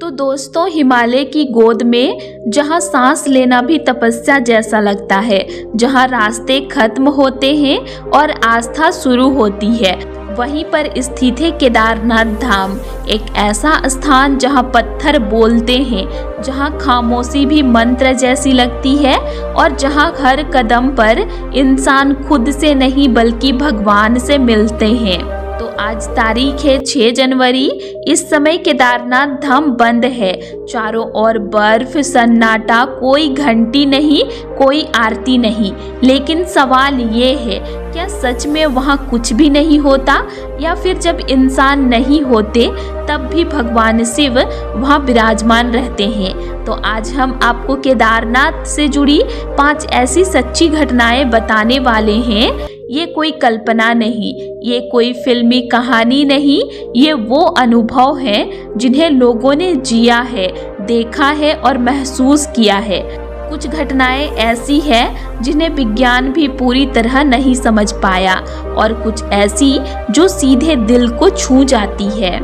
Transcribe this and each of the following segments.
तो दोस्तों, हिमालय की गोद में जहाँ सांस लेना भी तपस्या जैसा लगता है, जहाँ रास्ते खत्म होते हैं और आस्था शुरू होती है, वहीं पर स्थित है केदारनाथ धाम। एक ऐसा स्थान जहाँ पत्थर बोलते हैं, जहाँ खामोशी भी मंत्र जैसी लगती है और जहाँ हर कदम पर इंसान खुद से नहीं बल्कि भगवान से मिलते हैं। तो आज तारीख है 6 जनवरी। इस समय केदारनाथ धाम बंद है। चारों ओर बर्फ, सन्नाटा, कोई घंटी नहीं, कोई आरती नहीं। लेकिन सवाल ये है, क्या सच में वहाँ कुछ भी नहीं होता, या फिर जब इंसान नहीं होते तब भी भगवान शिव वहाँ विराजमान रहते हैं? तो आज हम आपको केदारनाथ से जुड़ी 5 ऐसी सच्ची घटनाएं बताने वाले हैं। ये कोई कल्पना नहीं, ये कोई फिल्मी कहानी नहीं, ये वो अनुभव हैं जिन्हें लोगों ने जिया है, देखा है और महसूस किया है। कुछ घटनाएं ऐसी हैं जिन्हें विज्ञान भी पूरी तरह नहीं समझ पाया, और कुछ ऐसी जो सीधे दिल को छू जाती है।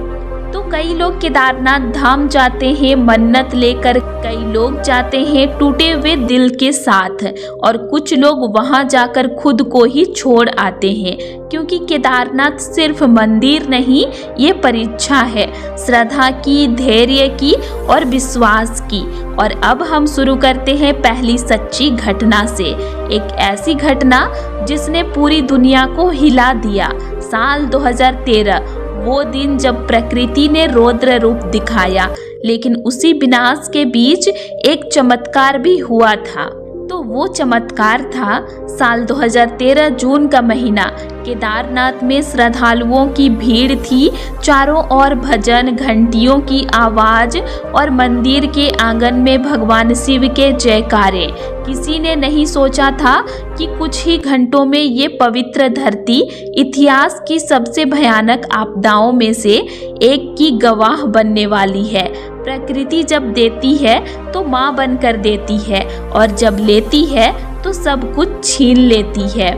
तो कई लोग केदारनाथ धाम जाते हैं मन्नत लेकर, कई लोग जाते हैं टूटे हुए दिल के साथ, और कुछ लोग वहां जाकर खुद को ही छोड़ आते हैं। क्योंकि केदारनाथ सिर्फ मंदिर नहीं, ये परीक्षा है श्रद्धा की, धैर्य की और विश्वास की। और अब हम शुरू करते हैं पहली सच्ची घटना से। एक ऐसी घटना जिसने पूरी दुनिया को हिला दिया। साल 2013, वो दिन जब प्रकृति ने रौद्र रूप दिखाया, लेकिन उसी विनाश के बीच एक चमत्कार भी हुआ था। तो वो चमत्कार था साल 2013 जून का महीना। केदारनाथ में श्रद्धालुओं की भीड़ थी, चारों ओर भजन, घंटियों की आवाज और मंदिर के आंगन में भगवान शिव के जयकारे। किसी ने नहीं सोचा था कि कुछ ही घंटों में ये पवित्र धरती इतिहास की सबसे भयानक आपदाओं में से एक की गवाह बनने वाली है। प्रकृति जब देती है तो माँ बनकर देती है, और जब लेती है तो सब कुछ छीन लेती है।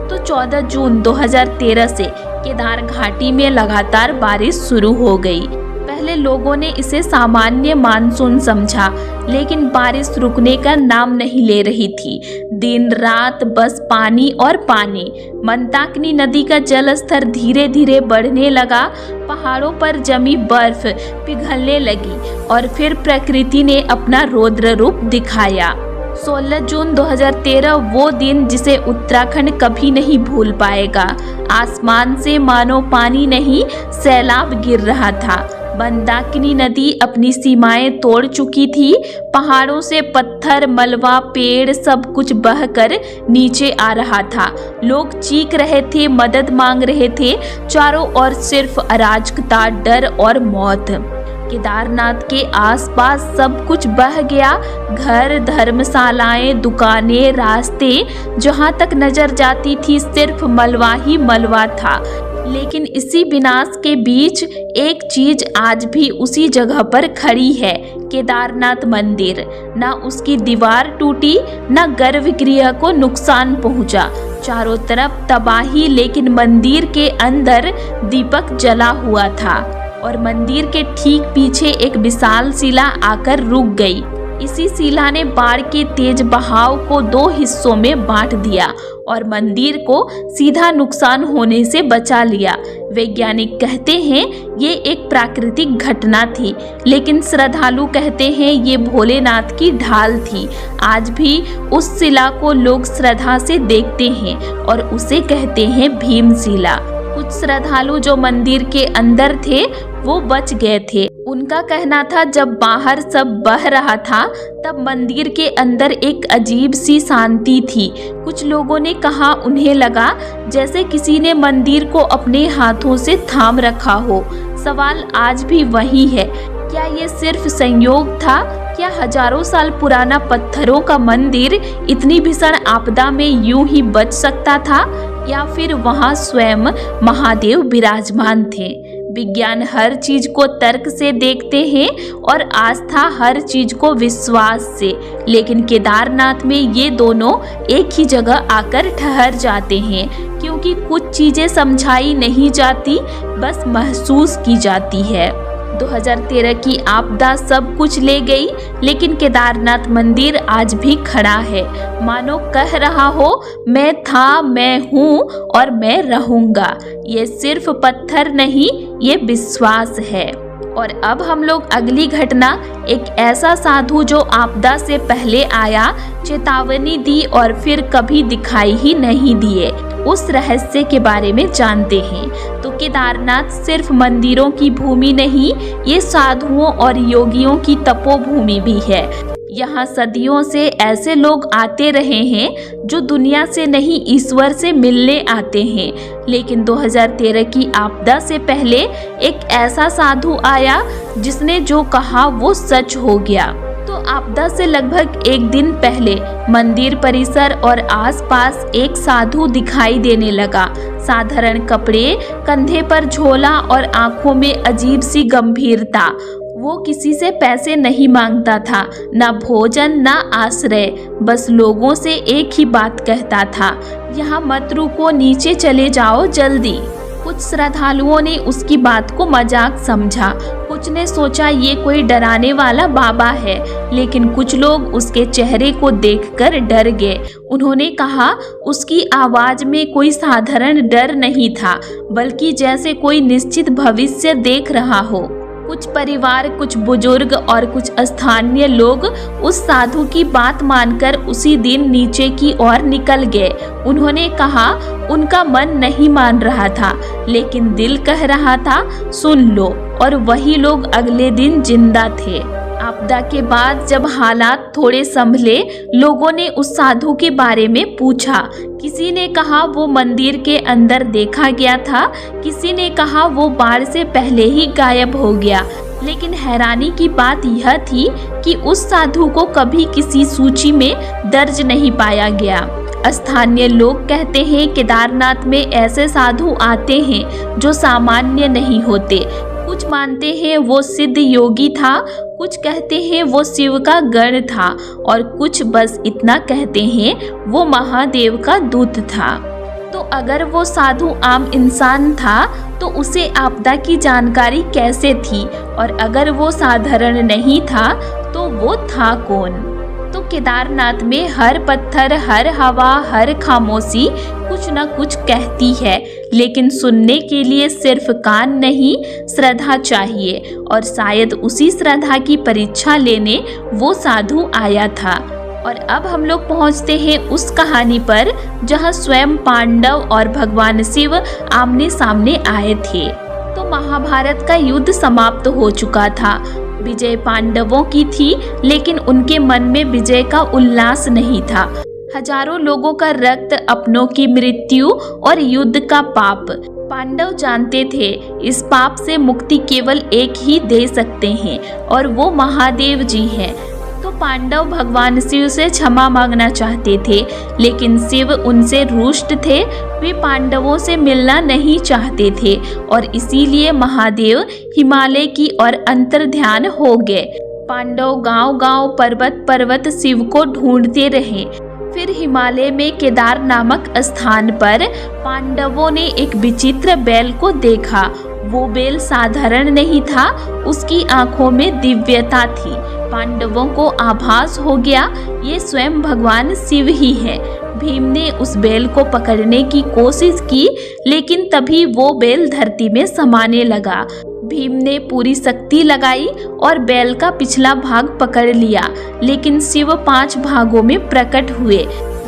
तो 14 जून 2013 से केदार घाटी में लगातार बारिश शुरू हो गई। पहले लोगों ने इसे सामान्य मानसून समझा, लेकिन बारिश रुकने का नाम नहीं ले रही थी। दिन रात बस पानी और पानी। मंदाकिनी नदी का जल स्तर धीरे धीरे बढ़ने लगा, पहाड़ों पर जमी बर्फ पिघलने लगी, और फिर प्रकृति ने अपना रौद्र रूप दिखाया। 16 जून 2013 वो दिन जिसे उत्तराखंड कभी नहीं भूल पाएगा। आसमान से मानो पानी नहीं, सैलाब गिर रहा था। मंदाकिनी नदी अपनी सीमाएं तोड़ चुकी थी। पहाड़ों से पत्थर, मलबा, पेड़ सब कुछ बहकर नीचे आ रहा था। लोग चीख रहे थे, मदद मांग रहे थे। चारों ओर सिर्फ अराजकता, डर और मौत। केदारनाथ के आसपास सब कुछ बह गया। घर, धर्मशालाएं, दुकानें, रास्ते, जहां तक नजर जाती थी सिर्फ मलबा ही मलबा था। लेकिन इसी विनाश के बीच एक चीज आज भी उसी जगह पर खड़ी है, केदारनाथ मंदिर। ना उसकी दीवार टूटी, ना गर्भगृह को नुकसान पहुंचा। चारों तरफ तबाही, लेकिन मंदिर के अंदर दीपक जला हुआ था, और मंदिर के ठीक पीछे एक विशाल शिला आकर रुक गई। इसी शिला ने बाढ़ के तेज बहाव को 2 हिस्सों में बांट दिया और मंदिर को सीधा नुकसान होने से बचा लिया। वैज्ञानिक कहते हैं ये एक प्राकृतिक घटना थी, लेकिन श्रद्धालु कहते हैं ये भोलेनाथ की ढाल थी। आज भी उस शिला को लोग श्रद्धा से देखते हैं और उसे कहते हैं भीमशिला। कुछ श्रद्धालु जो मंदिर के अंदर थे वो बच गए थे। उनका कहना था जब बाहर सब बह रहा था तब मंदिर के अंदर एक अजीब सी शांति थी। कुछ लोगों ने कहा उन्हें लगा जैसे किसी ने मंदिर को अपने हाथों से थाम रखा हो। सवाल आज भी वही है, क्या ये सिर्फ संयोग था? क्या हजारों साल पुराना पत्थरों का मंदिर इतनी भीषण आपदा में यूं ही बच सकता था, या फिर वहां स्वयं महादेव विराजमान थे? विज्ञान हर चीज को तर्क से देखते हैं और आस्था हर चीज को विश्वास से, लेकिन केदारनाथ में ये दोनों एक ही जगह आकर ठहर जाते हैं, क्योंकि कुछ चीजें समझाई नहीं जाती, बस महसूस की जाती है। 2013 की आपदा सब कुछ ले गई, लेकिन केदारनाथ मंदिर आज भी खड़ा है, मानो कह रहा हो मैं था, मैं हूँ और मैं रहूँगा। ये सिर्फ पत्थर नहीं, ये विश्वास है। और अब हम लोग अगली घटना, एक ऐसा साधु जो आपदा से पहले आया, चेतावनी दी और फिर कभी दिखाई ही नहीं दिए, उस रहस्य के बारे में जानते हैं। तो केदारनाथ सिर्फ मंदिरों की भूमि नहीं, ये साधुओं और योगियों की तपोभूमि भी है। यहाँ सदियों से ऐसे लोग आते रहे हैं जो दुनिया से नहीं, ईश्वर से मिलने आते हैं। लेकिन 2013 की आपदा से पहले एक ऐसा साधु आया जिसने जो कहा वो सच हो गया। तो आपदा से लगभग एक दिन पहले मंदिर परिसर और आसपास एक साधु दिखाई देने लगा। साधारण कपड़े, कंधे पर झोला और आंखों में अजीब सी गंभीरता। वो किसी से पैसे नहीं मांगता था, ना भोजन ना आश्रय, बस लोगों से एक ही बात कहता था, यहाँ मत रुको, नीचे चले जाओ जल्दी। कुछ श्रद्धालुओं ने उसकी बात को मजाक समझा, कुछ ने सोचा ये कोई डराने वाला बाबा है, लेकिन कुछ लोग उसके चेहरे को देखकर डर गए। उन्होंने कहा उसकी आवाज में कोई साधारण डर नहीं था, बल्कि जैसे कोई निश्चित भविष्य देख रहा हो। कुछ परिवार, कुछ बुजुर्ग और कुछ स्थानीय लोग उस साधु की बात मानकर उसी दिन नीचे की ओर निकल गए। उन्होंने कहा उनका मन नहीं मान रहा था, लेकिन दिल कह रहा था सुन लो, और वही लोग अगले दिन जिंदा थे। आपदा के बाद जब हालात थोड़े संभले, लोगों ने उस साधु के बारे में पूछा। किसी ने कहा वो मंदिर के अंदर देखा गया था, किसी ने कहा वो बाढ़ से पहले ही गायब हो गया। लेकिन हैरानी की बात यह थी कि उस साधु को कभी किसी सूची में दर्ज नहीं पाया गया। स्थानीय लोग कहते हैं केदारनाथ में ऐसे साधु आते हैं जो सामान्य नहीं होते। कुछ मानते हैं वो सिद्ध योगी था, कुछ कहते हैं वो शिव का गण था, और कुछ बस इतना कहते हैं वो महादेव का दूत था। तो अगर वो साधु आम इंसान था तो उसे आपदा की जानकारी कैसे थी, और अगर वो साधारण नहीं था तो वो था कौन? तो केदारनाथ में हर पत्थर, हर हवा, हर खामोशी कुछ न कुछ कहती है, लेकिन सुनने के लिए सिर्फ कान नहीं, श्रद्धा चाहिए। और शायद उसी श्रद्धा की परीक्षा लेने वो साधु आया था। और अब हम लोग पहुंचते हैं उस कहानी पर जहां स्वयं पांडव और भगवान शिव आमने सामने आए थे। तो महाभारत का युद्ध समाप्त हो चुका था। विजय पांडवों की थी, लेकिन उनके मन में विजय का उल्लास नहीं था। हजारों लोगों का रक्त, अपनों की मृत्यु और युद्ध का पाप। पांडव जानते थे इस पाप से मुक्ति केवल एक ही दे सकते हैं, और वो महादेव जी हैं। तो पांडव भगवान शिव से क्षमा मांगना चाहते थे, लेकिन शिव उनसे रुष्ट थे। वे पांडवों से मिलना नहीं चाहते थे, और इसीलिए महादेव हिमालय की ओर अंतर्ध्यान हो गए। पांडव गांव-गांव, पर्वत-पर्वत शिव को ढूंढते रहे। फिर हिमालय में केदार नामक स्थान पर पांडवों ने एक विचित्र बैल को देखा। वो बैल साधारण नहीं था, उसकी आंखों में दिव्यता थी। पांडवों को आभास हो गया ये स्वयं भगवान शिव ही है। भीम ने उस बैल को पकड़ने की कोशिश की, लेकिन तभी वो बैल धरती में समाने लगा। भीम ने पूरी शक्ति लगाई और बैल का पिछला भाग पकड़ लिया, लेकिन शिव 5 भागों में प्रकट हुए।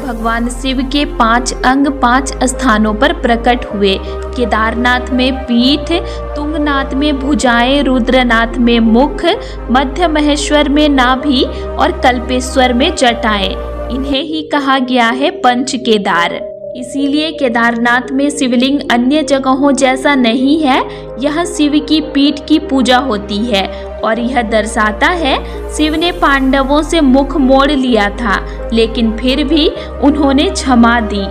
भगवान शिव के 5 अंग 5 स्थानों पर प्रकट हुए। केदारनाथ में पीठ, तुंगनाथ में भुजाएं, रुद्रनाथ में मुख, मध्य महेश्वर में नाभि और कल्पेश्वर में जटाएं। इन्हें ही कहा गया है पंच केदार। इसीलिए केदारनाथ में शिवलिंग अन्य जगहों जैसा नहीं है। यह शिव की पीठ की पूजा होती है, और यह दर्शाता है शिव ने पांडवों से मुख मोड़ लिया था, लेकिन फिर भी उन्होंने क्षमा दी।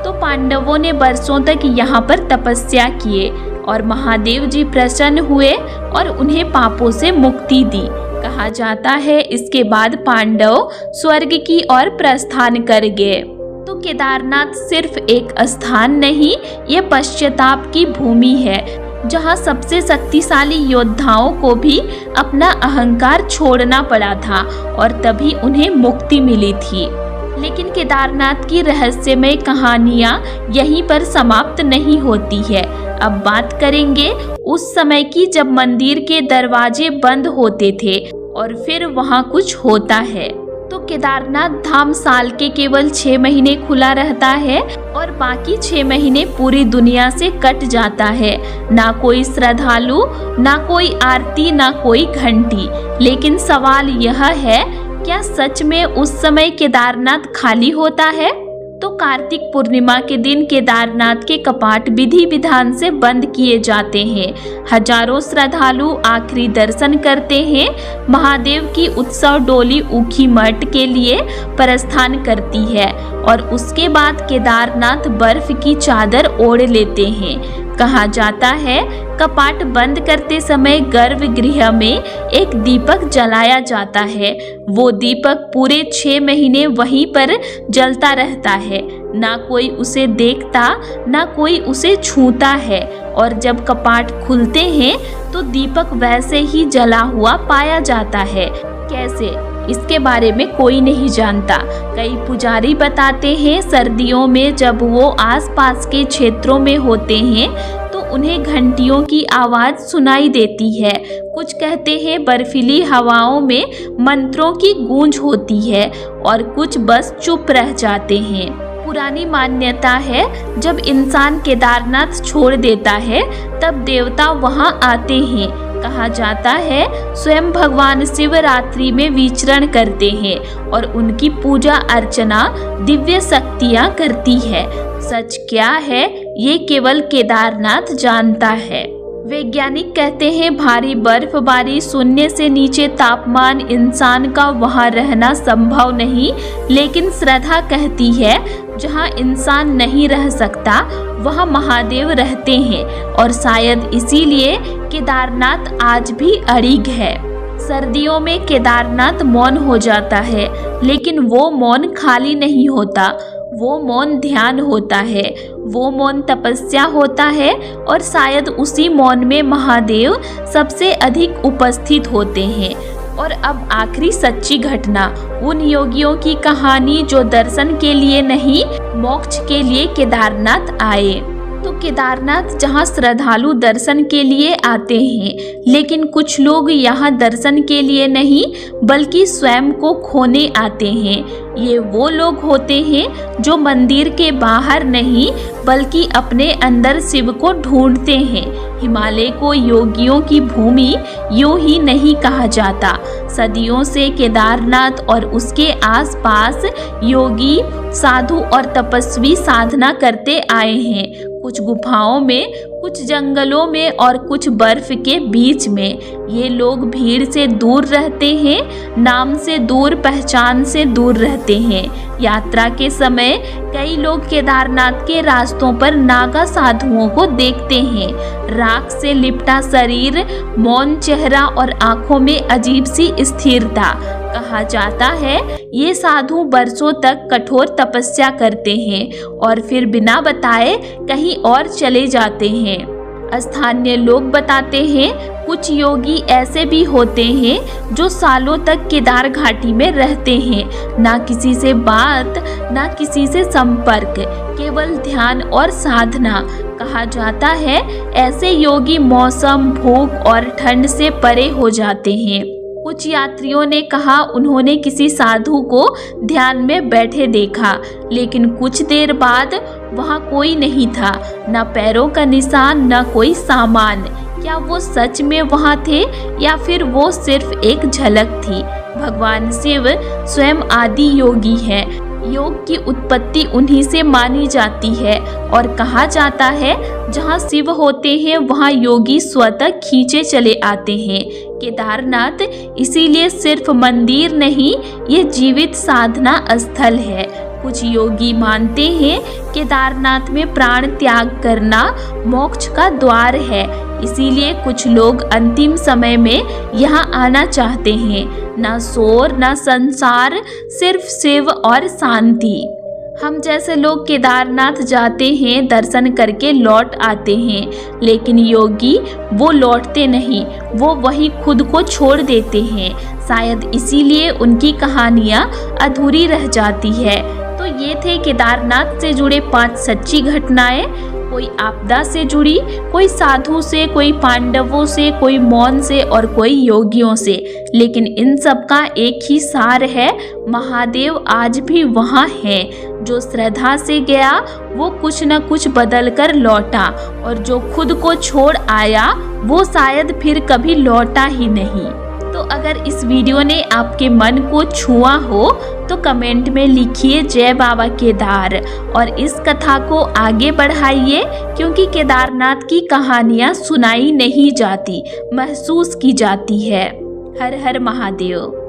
तो पांडवों ने वर्षों तक यहाँ पर तपस्या किए, और महादेव जी प्रसन्न हुए और उन्हें पापों से मुक्ति दी। कहा जाता है इसके बाद पांडव स्वर्ग की ओर प्रस्थान कर गए। तो केदारनाथ सिर्फ एक स्थान नहीं, ये पश्चाताप की भूमि है। जहां सबसे शक्तिशाली योद्धाओं को भी अपना अहंकार छोड़ना पड़ा था और तभी उन्हें मुक्ति मिली थी। लेकिन केदारनाथ की रहस्यमय कहानियां यहीं पर समाप्त नहीं होती है। अब बात करेंगे उस समय की जब मंदिर के दरवाजे बंद होते थे और फिर वहां कुछ होता है। तो केदारनाथ धाम साल के केवल 6 महीने खुला रहता है और बाकी 6 महीने पूरी दुनिया से कट जाता है। ना कोई श्रद्धालु, ना कोई आरती, ना कोई घंटी। लेकिन सवाल यह है, क्या सच में उस समय केदारनाथ खाली होता है? तो कार्तिक पूर्णिमा के दिन केदारनाथ के कपाट विधि विधान से बंद किए जाते हैं। हजारों श्रद्धालु आखिरी दर्शन करते हैं। महादेव की उत्सव डोली ऊखी मठ के लिए प्रस्थान करती है और उसके बाद केदारनाथ बर्फ की चादर ओढ़ लेते हैं। कहा जाता है कपाट बंद करते समय गर्भगृह में एक दीपक जलाया जाता है। वो दीपक पूरे 6 महीने वहीं पर जलता रहता है। ना कोई उसे देखता, ना कोई उसे छूता है और जब कपाट खुलते हैं तो दीपक वैसे ही जला हुआ पाया जाता है। कैसे, इसके बारे में कोई नहीं जानता। कई पुजारी बताते हैं सर्दियों में जब वो आसपास के क्षेत्रों में होते हैं तो उन्हें घंटियों की आवाज सुनाई देती है। कुछ कहते हैं बर्फीली हवाओं में मंत्रों की गूंज होती है और कुछ बस चुप रह जाते हैं। पुरानी मान्यता है जब इंसान केदारनाथ छोड़ देता है तब देवता वहां आते हैं। कहा जाता है स्वयं भगवान शिव रात्रि में विचरण करते हैं और उनकी पूजा अर्चना दिव्य शक्तियां करती है। सच क्या है ये केवल केदारनाथ जानता है। वैज्ञानिक कहते हैं भारी बर्फबारी, शून्य से नीचे तापमान, इंसान का वहां रहना संभव नहीं। लेकिन श्रद्धा कहती है जहां इंसान नहीं रह सकता वहां महादेव रहते हैं और शायद इसीलिए केदारनाथ आज भी अड़िग है। सर्दियों में केदारनाथ मौन हो जाता है, लेकिन वो मौन खाली नहीं होता। वो मौन ध्यान होता है, वो मौन तपस्या होता है और शायद उसी मौन में महादेव सबसे अधिक उपस्थित होते हैं। और अब आखिरी सच्ची घटना, उन योगियों की कहानी जो दर्शन के लिए नहीं मोक्ष के लिए केदारनाथ आए। तो केदारनाथ जहाँ श्रद्धालु दर्शन के लिए आते हैं, लेकिन कुछ लोग यहाँ दर्शन के लिए नहीं बल्कि स्वयं को खोने आते हैं। ये वो लोग होते हैं जो मंदिर के बाहर नहीं बल्कि अपने अंदर शिव को ढूंढते हैं। हिमालय को योगियों की भूमि यूं ही नहीं कहा जाता। सदियों से केदारनाथ और उसके आसपास योगी, साधु और तपस्वी साधना करते आए हैं। कुछ गुफाओं में, कुछ जंगलों में और कुछ बर्फ के बीच में। ये लोग भीड़ से दूर रहते हैं, नाम से दूर, पहचान से दूर रहते हैं। यात्रा के समय कई लोग केदारनाथ के रास्तों पर नागा साधुओं को देखते हैं। राख से लिपटा शरीर, मौन चेहरा और आंखों में अजीब सी स्थिरता। कहा जाता है ये साधु बरसों तक कठोर तपस्या करते हैं और फिर बिना बताए कहीं और चले जाते हैं। स्थानीय लोग बताते हैं कुछ योगी ऐसे भी होते हैं जो सालों तक केदार घाटी में रहते हैं। ना किसी से बात, ना किसी से संपर्क, केवल ध्यान और साधना। कहा जाता है ऐसे योगी मौसम, भूख और ठंड से परे हो जाते हैं। कुछ यात्रियों ने कहा उन्होंने किसी साधु को ध्यान में बैठे देखा, लेकिन कुछ देर बाद वहां कोई नहीं था, न पैरों का निशान, न कोई सामान। क्या वो सच में वहां थे या फिर वो सिर्फ एक झलक थी? भगवान शिव स्वयं आदि योगी है। योग की उत्पत्ति उन्हीं से मानी जाती है और कहा जाता है जहाँ शिव होते हैं वहाँ योगी स्वतः खींचे चले आते हैं। केदारनाथ इसीलिए सिर्फ मंदिर नहीं, ये जीवित साधना स्थल है। कुछ योगी मानते हैं केदारनाथ में प्राण त्याग करना मोक्ष का द्वार है, इसीलिए कुछ लोग अंतिम समय में यहाँ आना चाहते हैं। ना शोर, ना संसार, सिर्फ शिव और शांति। हम जैसे लोग केदारनाथ जाते हैं, दर्शन करके लौट आते हैं, लेकिन योगी वो लौटते नहीं, वो वहीं खुद को छोड़ देते हैं। शायद इसीलिए उनकी कहानियाँ अधूरी रह जाती है। तो ये थे केदारनाथ से जुड़े 5 सच्ची घटनाएं। कोई आपदा से जुड़ी, कोई साधु से, कोई पांडवों से, कोई मौन से और कोई योगियों से। लेकिन इन सब का एक ही सार है, महादेव आज भी वहाँ हैं। जो श्रद्धा से गया वो कुछ न कुछ बदल कर लौटा, और जो खुद को छोड़ आया वो शायद फिर कभी लौटा ही नहीं। तो अगर इस वीडियो ने आपके मन को छुआ हो तो कमेंट में लिखिए जय बाबा केदार, और इस कथा को आगे बढ़ाइए, क्योंकि केदारनाथ की कहानियाँ सुनाई नहीं जाती, महसूस की जाती है। हर हर महादेव।